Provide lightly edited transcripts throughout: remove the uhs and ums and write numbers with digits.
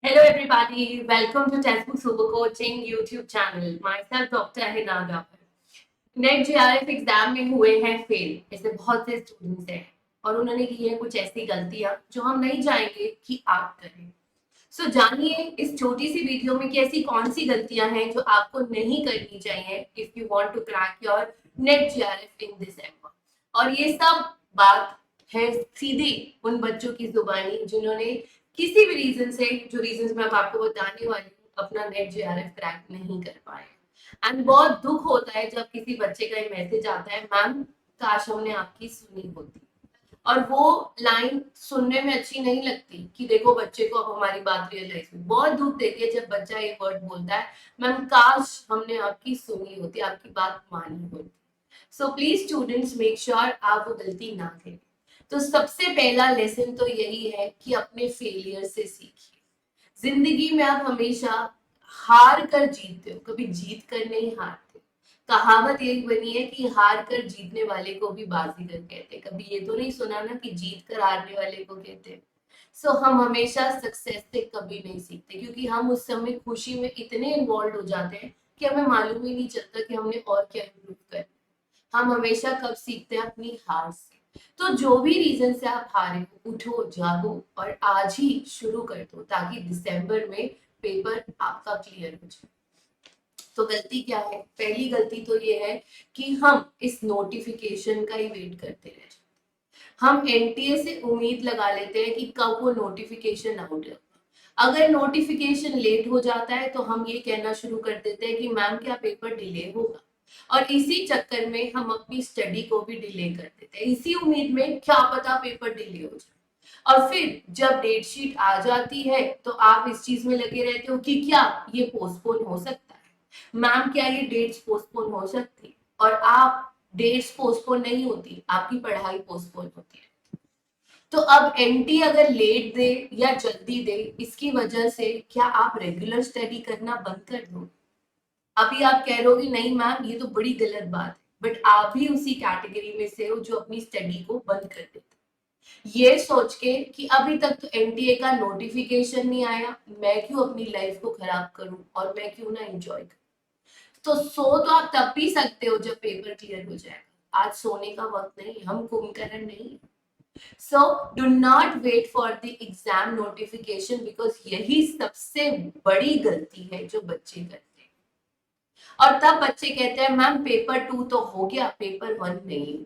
Hello, everybody. Welcome to Textbook Super Coaching YouTube channel. Myself, Dr. Hina Gawar. Net JRF exam में हुए हैं fail ऐसे बहुत से स्टूडेंट्स हैं और उन्होंने की है कुछ ऐसी गलतियां जो हम नहीं चाहेंगे कि आप करें। सो जानिए इस छोटी सी वीडियो में कि ऐसी कौन सी गलतियां हैं जो आपको नहीं करनी चाहिए if you want to crack your NET JRF in December. और ये सब बात है सीधे उन बच्चों की जुबानी जिन्होंने किसी भी रीजन से, जो रीजन मैं अब आपको बताने वाली हूँ, अपना नेट जेआरएफ क्रैक नहीं कर पाए। एंड बहुत दुख होता है जब किसी बच्चे का मैसेज आता है, मैम काश हमने आपकी सुनी होती। और वो लाइन सुनने में अच्छी नहीं लगती कि देखो बच्चे को अब हमारी बात रियलाइज हुई। बहुत दुख देती है जब बच्चा एक वर्ड बोलता है, मैम काश हमने आपकी सुनी होती, आपकी बात मानी होती। So please students make sure आप वो गलती ना करें। तो सबसे पहला लेसन तो यही है कि अपने फेलियर से सीखिए। जिंदगी में आप हमेशा हार कर जीतते हो, कभी जीत कर नहीं हारते। कहावत यही बनी है कि हार कर जीतने वाले को भी बाजीगर कहते हैं। कभी ये तो नहीं सुना ना कि जीत कर हारने वाले को कहते हैं। सो हम हमेशा सक्सेस से कभी नहीं सीखते क्योंकि हम उस समय खुशी में इतने इन्वॉल्व हो जाते हैं कि हमें मालूम ही नहीं चलता कि हमने और क्या इम्प्रूव कर। हम हमेशा कब सीखते हैं? अपनी हार से। तो जो भी रीजन से आप हारे हो, उठो जागो और आज ही शुरू कर दो ताकि दिसंबर में पेपर आपका क्लियर हो जाए। तो गलती क्या है? पहली गलती तो ये है कि हम इस नोटिफिकेशन का ही वेट करते रह जाते। हम एनटीए से उम्मीद लगा लेते हैं कि कब वो नोटिफिकेशन आउट होगा। अगर नोटिफिकेशन लेट हो जाता है तो हम ये कहना शुरू कर देते हैं कि मैम क्या पेपर डिले होगा। और इसी चक्कर में हम अपनी स्टडी को भी डिले कर देते हैं, इसी उम्मीद में क्या पता पेपर डिले हो जाए। और फिर जब डेट शीट आ जाती है तो आप इस चीज में लगे रहते हो कि क्या ये पोस्टपोन हो सकता है, मैम क्या ये डेट्स पोस्टपोन हो सकती। और आप डेट्स पोस्टपोन नहीं होती, आपकी पढ़ाई पोस्टपोन होती है। तो अब एनटी अगर लेट दे या जल्दी दे, इसकी वजह से क्या आप रेगुलर स्टडी करना बंद कर दो? अभी आप कह रहे हो कि नहीं मैम ये तो बड़ी गलत बात है, बट आप भी उसी कैटेगरी में से हो जो अपनी स्टडी को बंद कर देते। ये सोच के कि अभी तक तो एनटीए का नोटिफिकेशन नहीं आया, मैं क्यों अपनी लाइफ को खराब करूं और मैं क्यों ना एंजॉय करूं। तो सो तो आप तब भी सकते हो जब पेपर क्लियर हो जाएगा। आज सोने का वक्त नहीं, हम कुंभकर्ण नहीं। So do not wait for the exam notification because यही सबसे बड़ी गलती है जो बच्चे करते हैं। और तब बच्चे कहते हैं मैम पेपर 2 तो हो गया, पेपर 1 नहीं।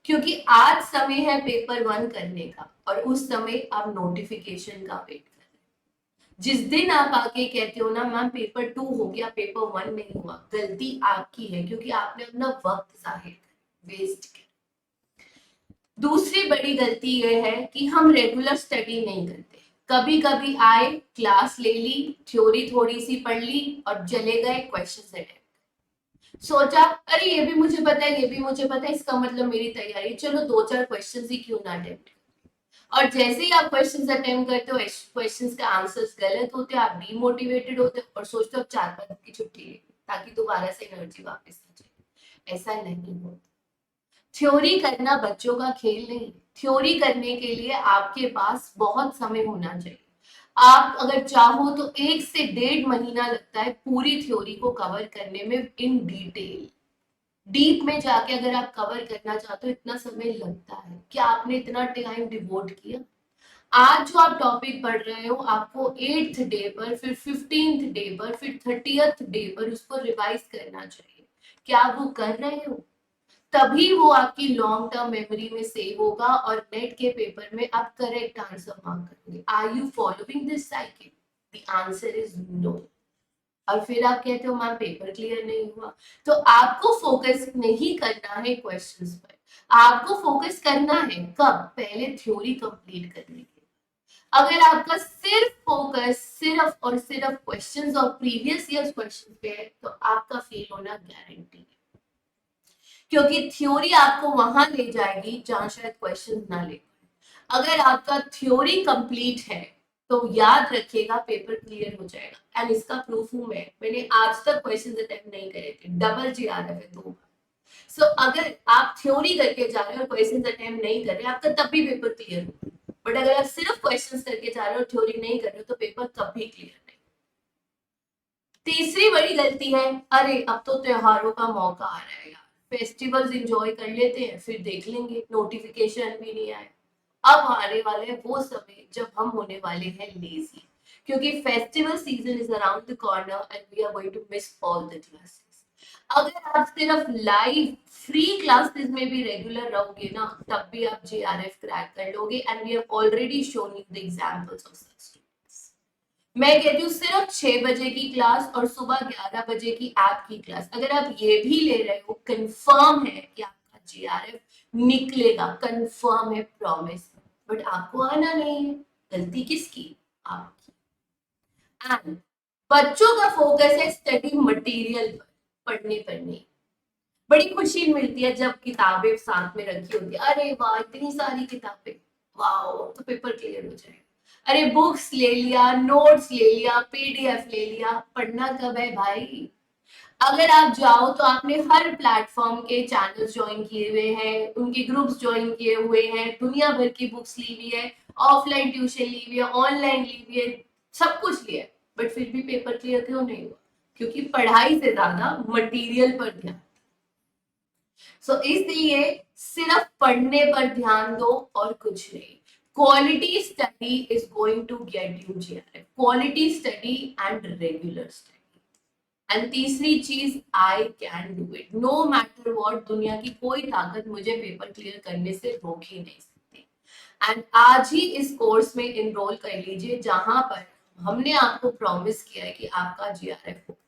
क्योंकि आज समय है पेपर 1 करने का और उस समय आप नोटिफिकेशन का वेट कर रहे हैं। जिस दिन आप आके कहते हो ना मैम पेपर 2 हो गया, पेपर 1 नहीं हुआ, गलती आपकी है क्योंकि आपने अपना वक्त जाहिर कर वेस्ट किया। दूसरी बड़ी गलती यह है कि हम रेगुलर स्टडी नहीं करते। कभी कभी आए, क्लास ले ली, थ्योरी थोड़ी सी पढ़ ली और चले गए क्वेश्चन अटेम्प्ट। सोचा अरे ये भी मुझे पता है, ये भी मुझे पता है, इसका मतलब मेरी तैयारी, चलो दो चार क्वेश्चंस ही क्यों ना अटेम्प्ट। और जैसे ही आप क्वेश्चंस अटेम्प्ट करते हो, क्वेश्चंस का आंसर्स गलत होते हैं, आप डीमोटिवेटेड होते हो और सोचते हो 4-5 दिन की छुट्टी ले ताकि दोबारा से एनर्जी वापस आ जाए। ऐसा नहीं होता। थ्योरी करना बच्चों का खेल नहीं। थ्योरी करने के लिए आपके पास बहुत समय होना चाहिए। आप अगर चाहो तो 1 से 1.5 महीना लगता है पूरी थ्योरी को कवर करने में इन डिटेल। डीप में जाके अगर आप कवर करना चाहते हो इतना समय लगता है। क्या आपने इतना टाइम डिवोट किया? आज जो आप टॉपिक पढ़ रहे हो आपको 8th डे पर, फिर 15th डे पर, फिर 30th डे पर उसको रिवाइज करना चाहिए। क्या आप वो कर रहे हो? तभी वो आपकी लॉन्ग टर्म मेमोरी में सेव होगा और नेट के पेपर में आप करेक्ट आंसर मार्क करेंगे। Are you following this cycle? The answer is no. और फिर आप कहते हो मैम पेपर क्लियर नहीं हुआ। तो आपको फोकस नहीं करना है क्वेश्चंस पर, आपको फोकस करना है कब? पहले थ्योरी कंप्लीट करने के। अगर आपका सिर्फ फोकस सिर्फ और सिर्फ क्वेश्चंस और प्रीवियस ईयर्स क्वेश्चंस पे है तो आपका फेल होना गारंटी है। क्योंकि थ्योरी आपको वहां ले जाएगी जहां शायद क्वेश्चन ना ले। अगर आपका थ्योरी कंप्लीट है तो याद रखिएगा पेपर क्लियर हो जाएगा। एंड इसका प्रूफ हूं मैंने आज तक क्वेश्चन अटेम्प्ट नहीं करे थे, डबल जीआरएफ है 2 बार। सो अगर आप थ्योरी करके जा रहे हो, क्वेश्चन अटेम्प्ट नहीं कर रहे, आपका तब भी पेपर क्लियर होगा। बट अगर आप सिर्फ क्वेश्चंस करके जा रहे हो, थ्योरी नहीं कर रहे हो, तो पेपर कभी क्लियर नहीं। तीसरी बड़ी गलती है, अरे अब तो त्योहारों का मौका आ रहा है यार, फेस्टिवल्स एंजॉय कर लेते हैं, फिर देख लेंगे, नोटिफिकेशन भी नहीं आए। अब आने वाले हैं वो समय जब हम होने वाले हैं लेजी, क्योंकि festival season is around the corner and we are going to miss all the classes. अगर आप सिर्फ लाइव फ्री क्लासेस में भी रेगुलर रहोगे ना, तब भी आप जीआरएफ क्रैक कर लोगे, and we have already shown you the examples of such students. मैं कहती हूँ सिर्फ 6 बजे की क्लास और सुबह 11 बजे की ऐप की क्लास, अगर आप ये भी ले रहे हो, कंफर्म है कि आपका जीआरएफ निकलेगा, कंफर्म है, प्रॉमिस। बट आपको आना नहीं है, गलती किसकी? आपकी। एंड बच्चों का फोकस है स्टडी मटेरियल पर, पढ़ने पर नहीं। बड़ी खुशी मिलती है जब किताबें साथ में रखी होती है, अरे वाह इतनी सारी किताबें, वाह तो पेपर क्लियर हो जाएगा। अरे बुक्स ले लिया, नोट्स ले लिया, पीडीएफ ले लिया, पढ़ना कब है भाई? अगर आप जाओ तो आपने हर प्लेटफॉर्म के चैनल्स ज्वाइन किए हुए हैं, उनके ग्रुप्स ज्वाइन किए हुए हैं, दुनिया भर की बुक्स ली हुई है, ऑफलाइन ट्यूशन ली हुई है, ऑनलाइन ली हुई है, सब कुछ लिया है, बट फिर भी पेपर क्लियर क्यों नहीं हुआ? क्योंकि पढ़ाई से ज्यादा मटेरियल पर ध्यान। सो इसलिए सिर्फ पढ़ने पर ध्यान दो और कुछ नहीं। Quality study is going to get you JRF, quality study and regular study. And तीसरी चीज, I can do it, no matter what, दुनिया की कोई ताकत मुझे पेपर क्लियर करने से रोक ही नहीं सकती। एंड आज ही इस कोर्स में इनरोल कर लीजिए, जहां पर हमने आपको प्रॉमिस किया है कि आपका जीआरएफ होगा,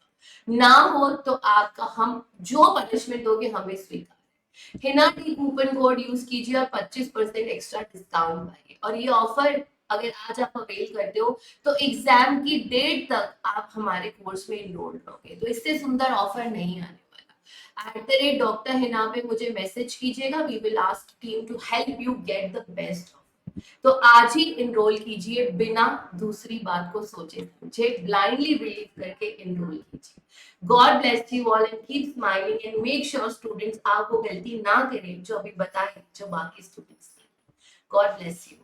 ना हो तो आपका हम जो पनिशमेंट दोगे हमें स्वीकार। Hina T coupon code use कीजिए और 25% एक्स्ट्रा डिस्काउंट पाइए। और ये ऑफर अगर आज आप अवेल करते हो तो एग्जाम की डेट तक आप हमारे कोर्स में इनरोल रहोगे, तो इससे सुंदर ऑफर नहीं आने वाला। @डॉक्टर हिना पे मुझे मैसेज कीजिएगा, we will ask team to help you get the best. तो आज ही इनरोल कीजिए, बिना दूसरी बात को सोचे समझे, ब्लाइंडली बिलीव करके इनरोल कीजिए। God bless you all and keep smiling and make sure students आप वो गलती ना करें जो अभी बताएं जो बाकी स्टूडेंट्स ने। God bless you.